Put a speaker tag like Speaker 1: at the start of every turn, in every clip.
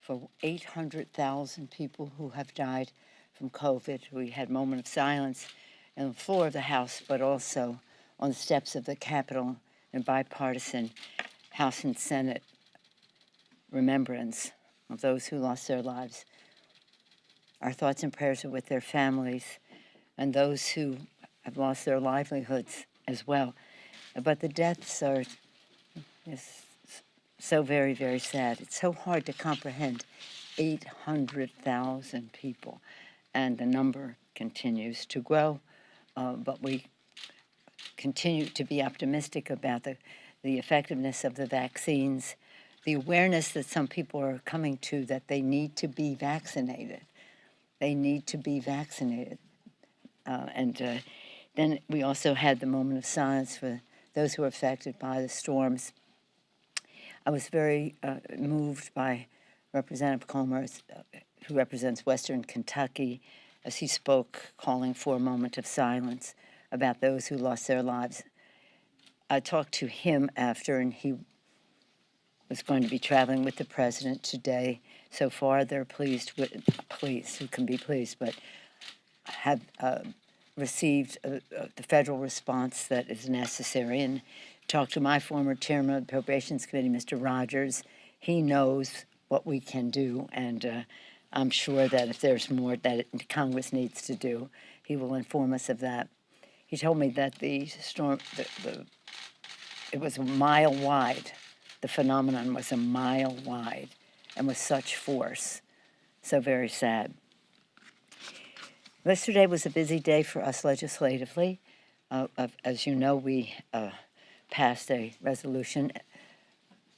Speaker 1: for 800,000 people who have died from COVID. We had a moment of silence on the floor of the House, but also on the steps of the Capitol in bipartisan House and Senate remembrance of those who lost their lives. Our thoughts and prayers are with their families and those who have lost their livelihoods as well. But the deaths are so very, very sad. It's so hard to comprehend. 800,000 people, and the number continues to grow, but we continue to be optimistic about the effectiveness of the vaccines, the awareness that some people are coming to that they need to be vaccinated. They need to be vaccinated. Then we also had the moment of silence for those who were affected by the storms. I was very moved by Representative Comer, who represents Western Kentucky, as he spoke, calling for a moment of silence about those who lost their lives. I talked to him after, and he was going to be traveling with the president today. So far, they're pleased, who can be pleased, but have received the federal response that is necessary. And talked to my former chairman of the Appropriations Committee, Mr. Rogers. He knows what we can do, and I'm sure that if there's more that Congress needs to do, he will inform us of that. He told me that the storm, it was a mile wide. The phenomenon was a mile wide and with such force. So very sad. Yesterday was a busy day for us legislatively. As you know, we passed a resolution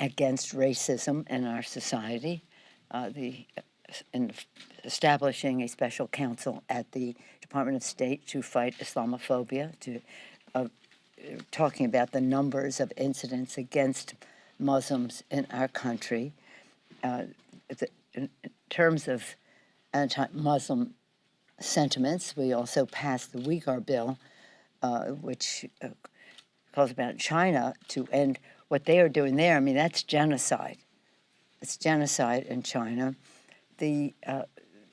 Speaker 1: against racism in our society, in establishing a special counsel at the Department of State to fight Islamophobia, talking about the numbers of incidents against Muslims in our country. In terms of anti-Muslim sentiments, we also passed the Uyghur bill, which calls about China to end what they are doing there. I mean, that's genocide. It's genocide in China. The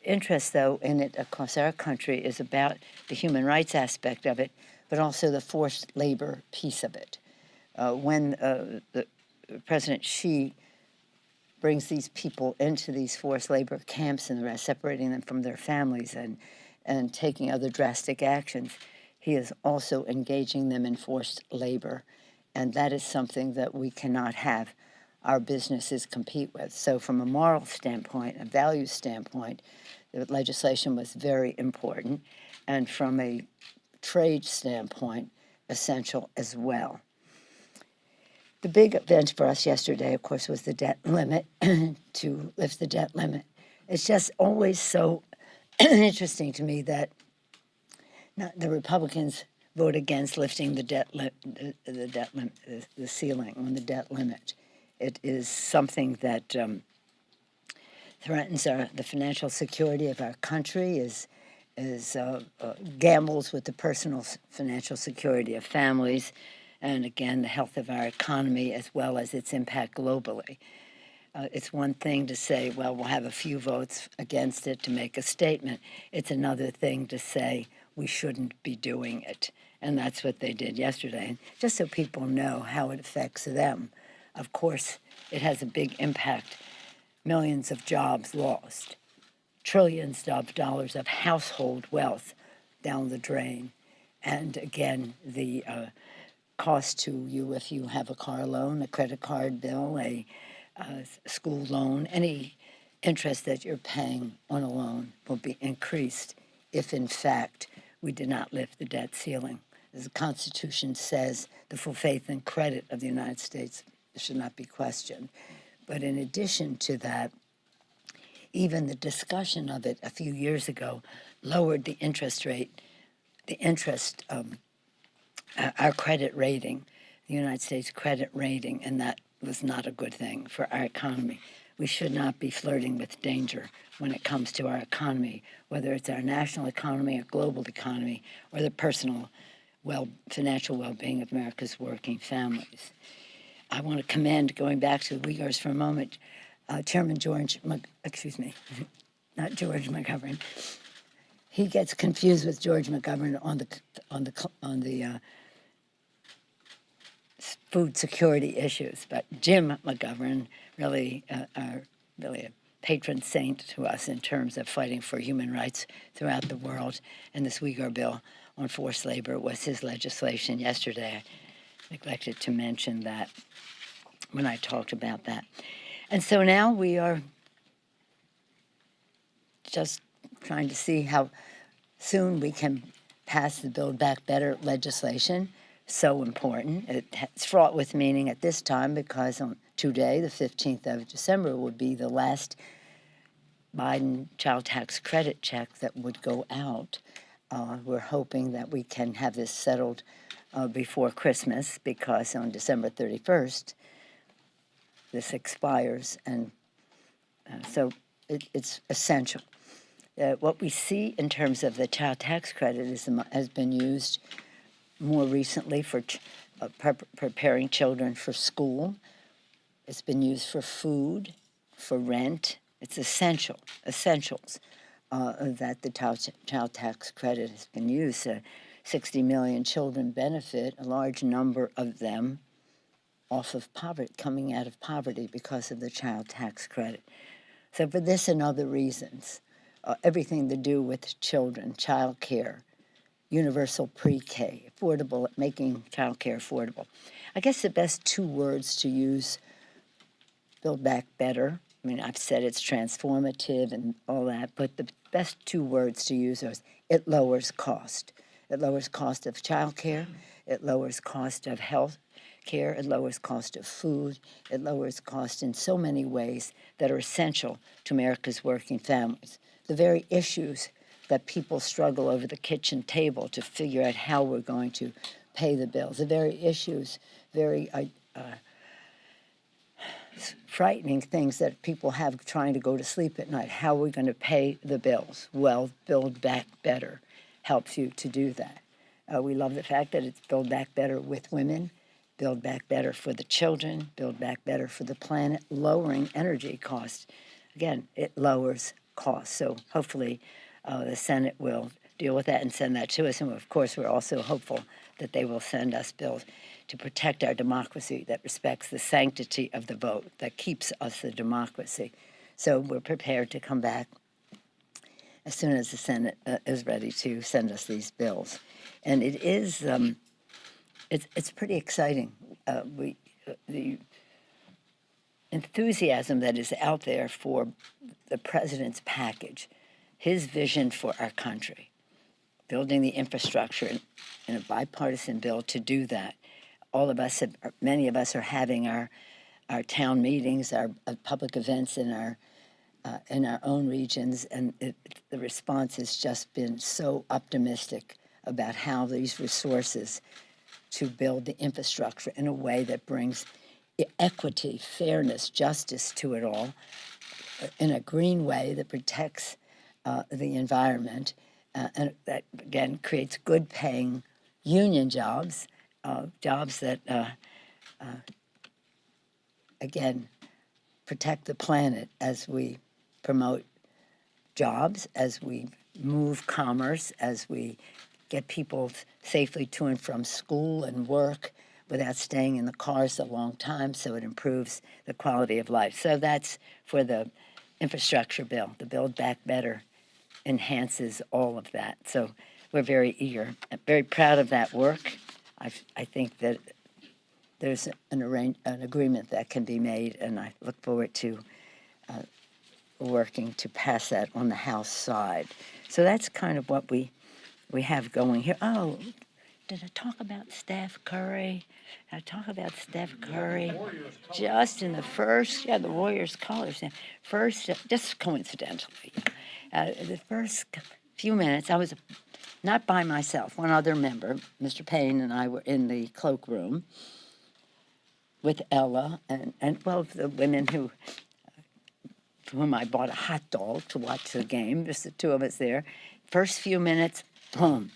Speaker 1: interest, though, in it across our country is about the human rights aspect of it, but also the forced labor piece of it. When the President Xi brings these people into these forced labor camps and the rest, separating them from their families and taking other drastic actions, he is also engaging them in forced labor. And that is something that we cannot have our businesses compete with. So from a moral standpoint, a value standpoint, the legislation was very important. And from a trade standpoint, essential as well. The big event for us yesterday, of course, was the debt limit, to lift the debt limit. It's just always so interesting to me that the Republicans vote against lifting the debt limit, the ceiling on the debt limit. It is something that threatens the financial security of our country, gambles with the personal financial security of families, and again, the health of our economy as well as its impact globally. It's one thing to say, well, we'll have a few votes against it to make a statement. It's another thing to say we shouldn't be doing it. And that's what they did yesterday. Just so people know how it affects them. Of course, it has a big impact. Millions of jobs lost. Trillions of dollars of household wealth down the drain. And again, the cost to you if you have a car loan, a credit card bill, a school loan, any interest that you're paying on a loan will be increased if, in fact, we did not lift the debt ceiling. As the Constitution says, the full faith and credit of the United States should not be questioned. But in addition to that, even the discussion of it a few years ago lowered the interest rate, our credit rating, the United States credit rating, and that was not a good thing for our economy. We should not be flirting with danger when it comes to our economy, whether it's our national economy, our global economy, or the personal financial well-being of America's working families. I want to commend, going back to the Uyghurs for a moment, Chairman not George McGovern. He gets confused with George McGovern on the food security issues, but Jim McGovern really are really a patron saint to us in terms of fighting for human rights throughout the world. And this Uyghur bill on forced labor was his legislation yesterday. I neglected to mention that when I talked about that. And so now we are just trying to see how soon we can pass the Build Back Better legislation. So important. It's fraught with meaning at this time because on today, the 15th of December, would be the last Biden child tax credit check that would go out. We're hoping that we can have this settled before Christmas because on December 31st, this expires, and so it's essential. What we see in terms of the child tax credit has been used more recently for preparing children for school. It's been used for food, for rent. It's essentials that the child tax credit has been used. 60 million children benefit, a large number of them off of poverty, coming out of poverty because of the child tax credit. So for this and other reasons, everything to do with children, child care, universal pre-K, affordable, making child care affordable. I guess the best two words to use, Build Back Better. I mean, I've said it's transformative and all that, but the best two words to use are it lowers cost. It lowers cost of child care. It lowers cost of health care. It lowers cost of food. It lowers cost in so many ways that are essential to America's working families. The very issues that people struggle over the kitchen table to figure out how we're going to pay the bills. The very issues, very frightening things that people have trying to go to sleep at night. How are we going to pay the bills? Well, Build Back Better helps you to do that. We love the fact that it's Build Back Better with women, Build Back Better for the children, Build Back Better for the planet, lowering energy costs. Again, it lowers costs. So hopefully the Senate will deal with that and send that to us. And of course, we're also hopeful that they will send us bills to protect our democracy, that respects the sanctity of the vote, that keeps us a democracy. So we're prepared to come back as soon as the Senate is ready to send us these bills. And it is, it's pretty exciting. The enthusiasm that is out there for the president's package, his vision for our country, building the infrastructure in a bipartisan bill to do that. Many of us are having our town meetings, our public events in our own regions, and the response has just been so optimistic about how these resources to build the infrastructure in a way that brings equity, fairness, justice to it all, in a green way that protects the environment, and that, again, creates good-paying union jobs, jobs that, again, protect the planet as we promote jobs, as we move commerce, as we get people safely to and from school and work without staying in the cars a long time, so it improves the quality of life. So that's for the infrastructure bill. The Build Back Better enhances all of that. So we're very eager, very proud of that work. I think that there's an agreement that can be made, and I look forward to working to pass that on the House side. So that's kind of what we have going here. Oh, did I talk about Steph Curry? I talk about Steph Curry just in the first, the Warriors colors. First, just coincidentally, the first few minutes, I was not by myself. One other member, Mr. Payne, and I were in the cloakroom with Ella and well, the women for whom I bought a hot dog to watch the game, just the two of us there. First few minutes, boom,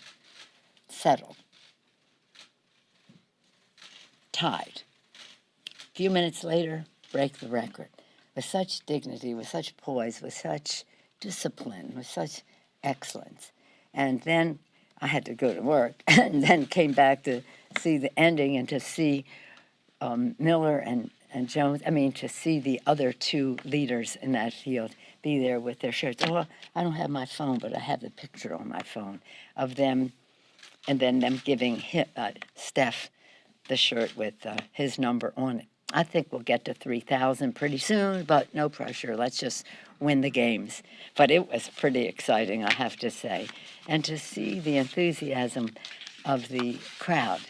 Speaker 1: settled. Tied. A few minutes later, break the record. with such dignity, with such poise, with such discipline, with such excellence. And then I had to go to work and then came back to see the ending and to see Miller and Jones, to see the other two leaders in that field be there with their shirts. Oh, well, I don't have my phone, but I have the picture on my phone of them, and then them giving Steph the shirt with his number on it. I think we'll get to 3,000 pretty soon, but no pressure. Let's just win the games. But it was pretty exciting, I have to say. And to see the enthusiasm of the crowd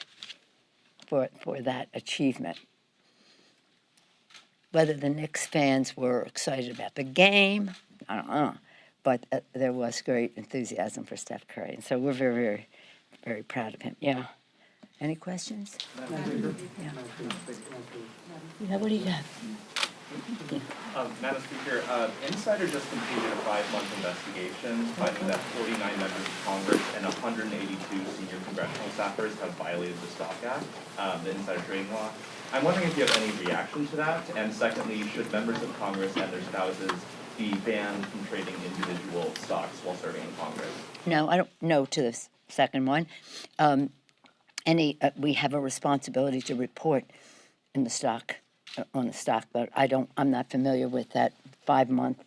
Speaker 1: for that achievement. Whether the Knicks fans were excited about the game, I don't know. But there was great enthusiasm for Steph Curry. And so we're very, very, very proud of him. Yeah. Any questions? Yeah. What do you got?
Speaker 2: Madam Speaker, Insider just completed a 5-month investigation finding that 49 members of Congress and 182 senior congressional staffers have violated the Stock Act, the insider trading law. I'm wondering if you have any reaction to that, and secondly, should members of Congress and their spouses be banned from trading individual stocks while serving in Congress?
Speaker 1: No, I don't know to the second one. We have a responsibility to report in the stock, on the stock, but I'm not familiar with that 5-month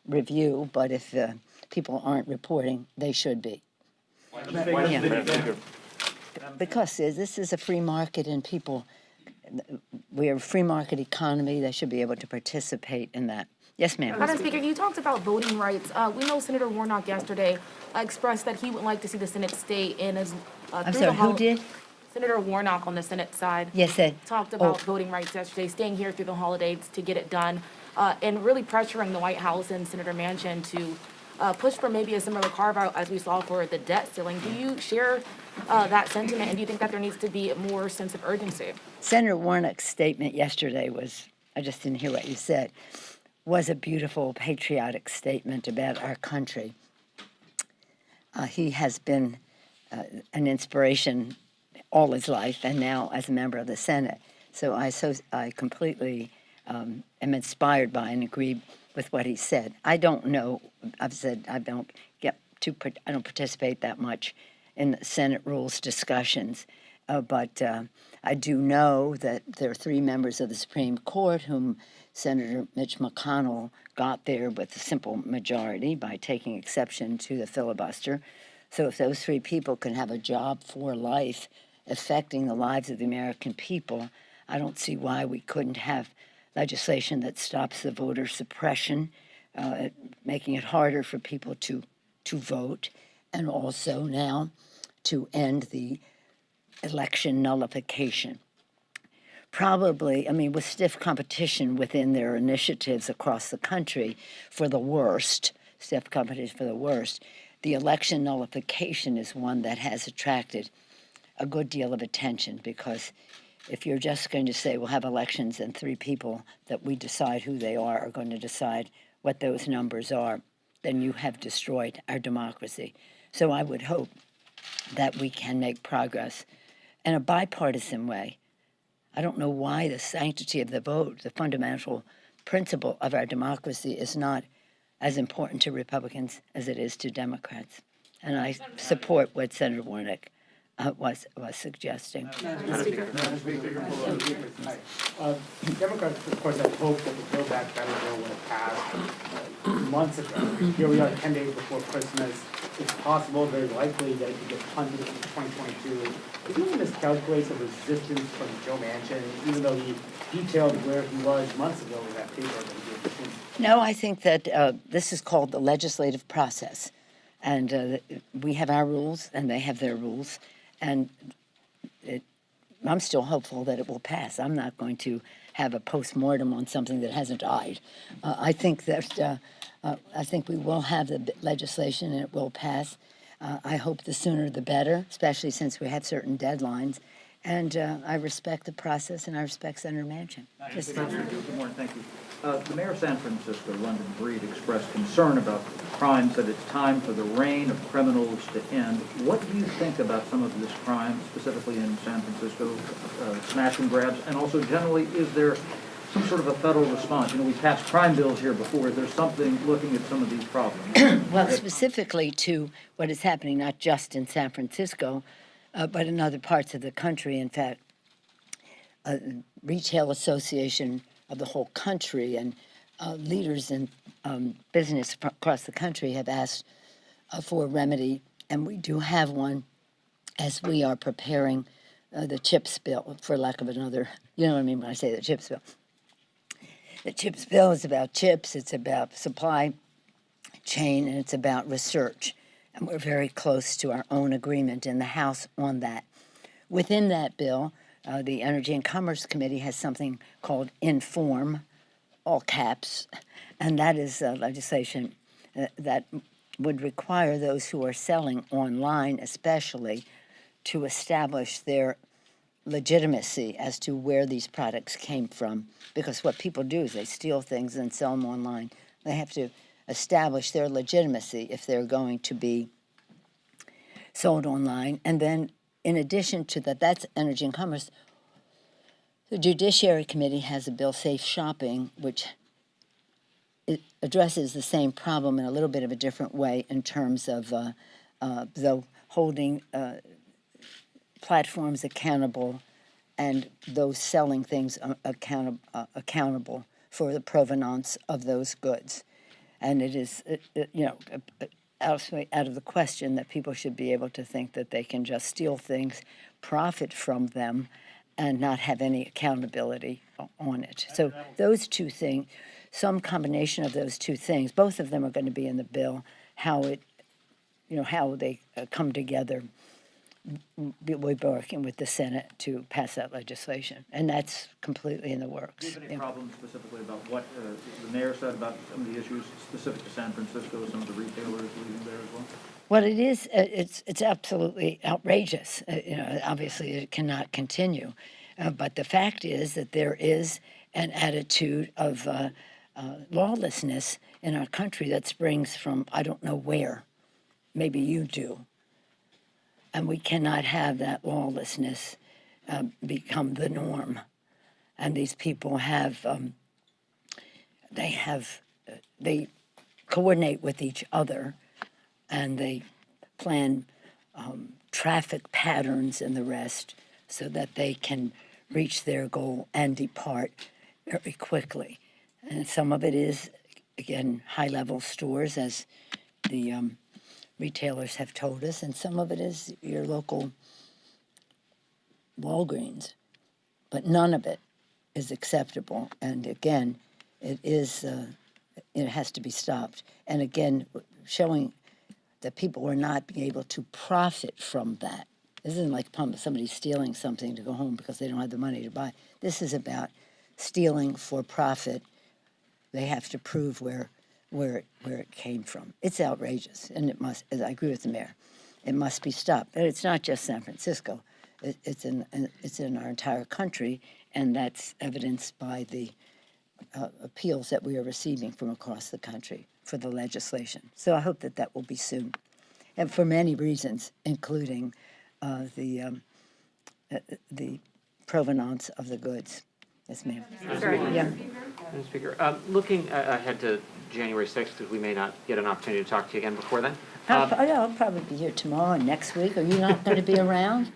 Speaker 1: review, but if people aren't reporting, they should be. Because this is a free market and we are a free market economy. They should be able to participate in that. Yes, ma'am.
Speaker 3: Madam Speaker, you talked about voting rights. We know Senator Warnock yesterday expressed that he would like to see the Senate stay in as
Speaker 1: I'm sorry, who did?
Speaker 3: Senator Warnock on the Senate side.
Speaker 1: Yes, sir.
Speaker 3: Talked about voting rights yesterday, staying here through the holidays to get it done, and really pressuring the White House and Senator Manchin to push for maybe a similar carve-out as we saw for the debt ceiling. Do you share that sentiment, and do you think that there needs to be more sense of urgency?
Speaker 1: Senator Warnock's statement yesterday I just didn't hear what you said, was a beautiful patriotic statement about our country. He has been an inspiration all his life, and now as a member of the Senate. So I completely am inspired by and agree with what he said. I don't know. I've said I don't participate that much in the Senate rules discussions, but I do know that there are 3 members of the Supreme Court whom Senator Mitch McConnell got there with a simple majority by taking exception to the filibuster. So if those 3 people can have a job for life affecting the lives of the American people, I don't see why we couldn't have legislation that stops the voter suppression, making it harder for people to vote, and also now to end the election nullification. Probably, with stiff competition within their initiatives across the country for the worst, the election nullification is one that has attracted a good deal of attention, because if you're just going to say we'll have elections and 3 people that we decide who they are going to decide what those numbers are, then you have destroyed our democracy. So I would hope that we can make progress in a bipartisan way. I don't know why the sanctity of the vote, the fundamental principle of our democracy, is not as important to Republicans as it is to Democrats. And I support what Senator Warnock was suggesting.
Speaker 4: Madam Speaker. Democrats, of course, had hoped that the Build Back Better bill would have passed months ago. Here we are 10 days before Christmas. It's possible, very likely, that it could get punted into 2022. Is there a miscalculation of resistance from Joe Manchin, even though he detailed where he was months ago with that paper that he gave?
Speaker 1: No, I think that this is called the legislative process. And we have our rules, and they have their rules. And I'm still hopeful that it will pass. I'm not going to have a post-mortem on something that hasn't died. I think we will have the legislation and it will pass. I hope the sooner the better, especially since we have certain deadlines. And I respect the process, and I respect Senator Manchin.
Speaker 5: Good morning, thank you. The mayor of San Francisco, London Breed, expressed concern about crimes, that it's time for the reign of criminals to end. What do you think about some of this crime, specifically in San Francisco, smash and grabs, and also generally, is there some sort of a federal response? We passed crime bills here before. Is there something looking at some of these problems?
Speaker 1: Well, specifically to what is happening, not just in San Francisco, but in other parts of the country. In fact, Retail Association of the whole country and leaders in business across the country have asked for a remedy, and we do have one as we are preparing the CHIPS bill, for lack of another, you know what I mean when I say the CHIPS bill. The CHIPS bill is about chips, it's about supply chain, and it's about research. And we're very close to our own agreement in the House on that. Within that bill, the Energy and Commerce Committee has something called INFORM, all caps, and that is legislation that would require those who are selling online especially to establish their legitimacy as to where these products came from. Because what people do is they steal things and sell them online. They have to establish their legitimacy if they're going to be sold online. And then in addition to that, that's Energy and Commerce. The Judiciary Committee has a bill, Safe Shopping, which it addresses the same problem in a little bit of a different way in terms of though holding platforms accountable and those selling things accountable for the provenance of those goods. And it is, out of the question that people should be able to think that they can just steal things, profit from them, and not have any accountability on it. So those two things, some combination of those two things, both of them are going to be in the bill. How they come together. We're working with the Senate to pass that legislation, and that's completely in the works.
Speaker 5: Do you have any problems specifically about what the mayor said about some of the issues specific to San Francisco, some of the retailers leaving there as well?
Speaker 1: Well, it is. It's absolutely outrageous. Obviously, it cannot continue. But the fact is that there is an attitude of lawlessness in our country that springs from I don't know where. Maybe you do. And we cannot have that lawlessness become the norm. And these people have, they coordinate with each other, and they plan traffic patterns and the rest so that they can reach their goal and depart very quickly. And some of it is, again, high-level stores, as the retailers have told us, and some of it is your local Walgreens. But none of it is acceptable. And again, it has to be stopped. And again, showing that people are not being able to profit from that. This isn't like somebody stealing something to go home because they don't have the money to buy. This is about stealing for profit. They have to prove where it came from. It's outrageous, and it must. I agree with the mayor. It must be stopped. But it's not just San Francisco. It's in our entire country, and that's evidenced by the appeals that we are receiving from across the country for the legislation. So I hope that will be soon, and for many reasons, including the provenance of the goods. Yes, ma'am. Yeah.
Speaker 6: Madam Speaker, looking ahead to January 6th, because we may not get an opportunity to talk to you again before then.
Speaker 1: I'll probably be here tomorrow and next week. Are you not going to be around?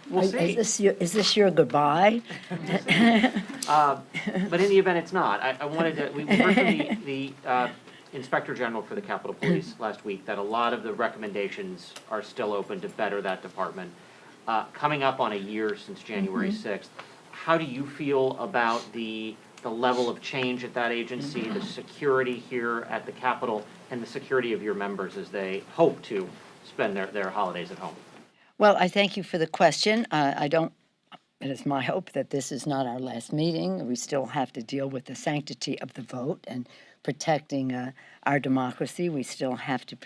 Speaker 6: We'll see.
Speaker 1: Is this your goodbye?
Speaker 6: But in the event it's not, I wanted to, we heard from the Inspector General for the Capitol Police last week that a lot of the recommendations are still open to better that department. Coming up on a year since January 6th, how do you feel about the level of change at that agency, the security here at the Capitol, and the security of your members as they hope to spend their holidays at home?
Speaker 1: Well, I thank you for the question. It is my hope that this is not our last meeting. We still have to deal with the sanctity of the vote and protecting our democracy. We still have to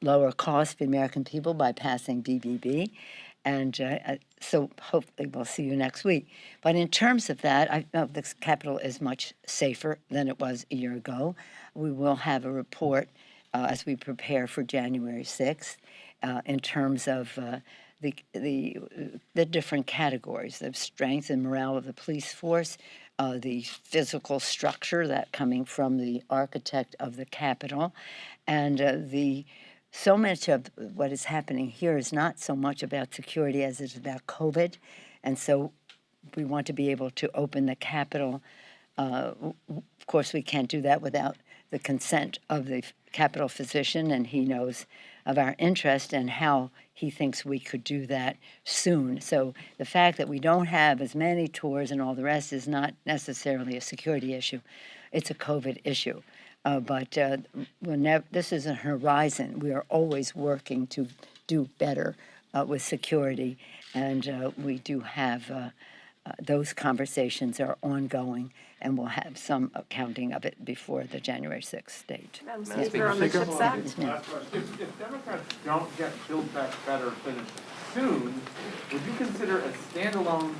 Speaker 1: lower costs for the American people by passing BBB. And so hopefully we'll see you next week. But in terms of that, the Capitol is much safer than it was a year ago. We will have a report as we prepare for January 6th in terms of the different categories, the strength and morale of the police force, the physical structure that coming from the architect of the Capitol, and so much of what is happening here is not so much about security as it is about COVID, and so we want to be able to open the Capitol. Of course, we can't do that without the consent of the Capitol physician, and he knows of our interest and how he thinks we could do that soon. So the fact that we don't have as many tours and all the rest is not necessarily a security issue. It's a COVID issue. But this is a horizon. We are always working to do better with security, and we do have those conversations are ongoing, and we'll have some accounting of it before the January 6th date.
Speaker 7: Madam Speaker, on the CHIPS Act.
Speaker 1: Yes, ma'am.
Speaker 8: If Democrats don't get Build Back Better finished soon, would you consider a standalone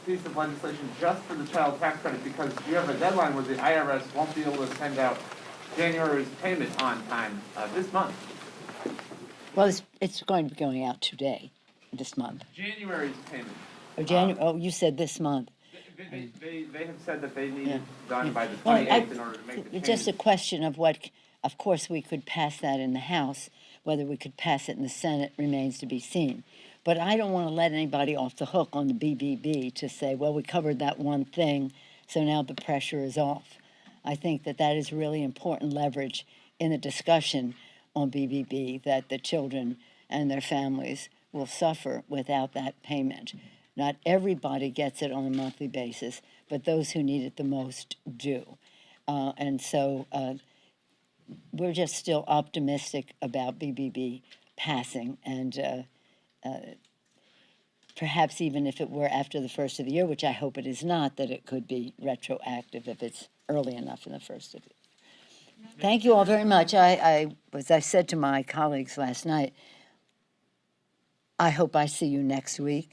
Speaker 8: piece of legislation just for the child tax credit? Because you have a deadline where the IRS won't be able to send out January's payment on time this month.
Speaker 1: Well, it's going to be going out today, this month.
Speaker 8: January's payment.
Speaker 1: You said this month.
Speaker 8: They have said that they need
Speaker 1: Yeah.
Speaker 8: it done by the
Speaker 1: Well,
Speaker 8: 28th in order to make the
Speaker 1: It's
Speaker 8: change.
Speaker 1: just a question of what, of course, we could pass that in the House. Whether we could pass it in the Senate remains to be seen. But I don't want to let anybody off the hook on the BBB to say, well, we covered that one thing, so now the pressure is off. I think that that is really important leverage in the discussion on BBB, that the children and their families will suffer without that payment. Not everybody gets it on a monthly basis, but those who need it the most do. And so we're just still optimistic about BBB passing, and perhaps even if it were after the first of the year, which I hope it is not, that it could be retroactive if it's early enough in the first of the year. Thank you all very much. As I said to my colleagues last night, I hope I see you next week.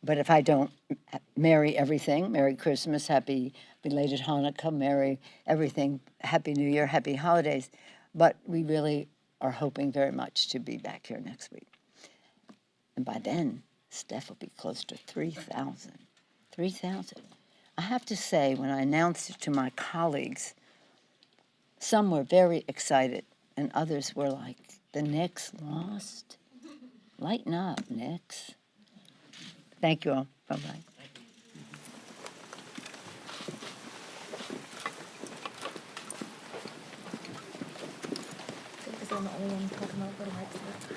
Speaker 1: But if I don't, Merry everything, Merry Christmas, Happy belated Hanukkah, Merry everything, Happy New Year, Happy holidays. But we really are hoping very much to be back here next week. And by then, Steph will be close to 3,000. 3,000. I have to say, when I announced it to my colleagues, some were very excited, and others were like, the Knicks lost? Lighten up, Knicks. Thank you all. Bye-bye.
Speaker 3: Is the only one talking about the right stuff?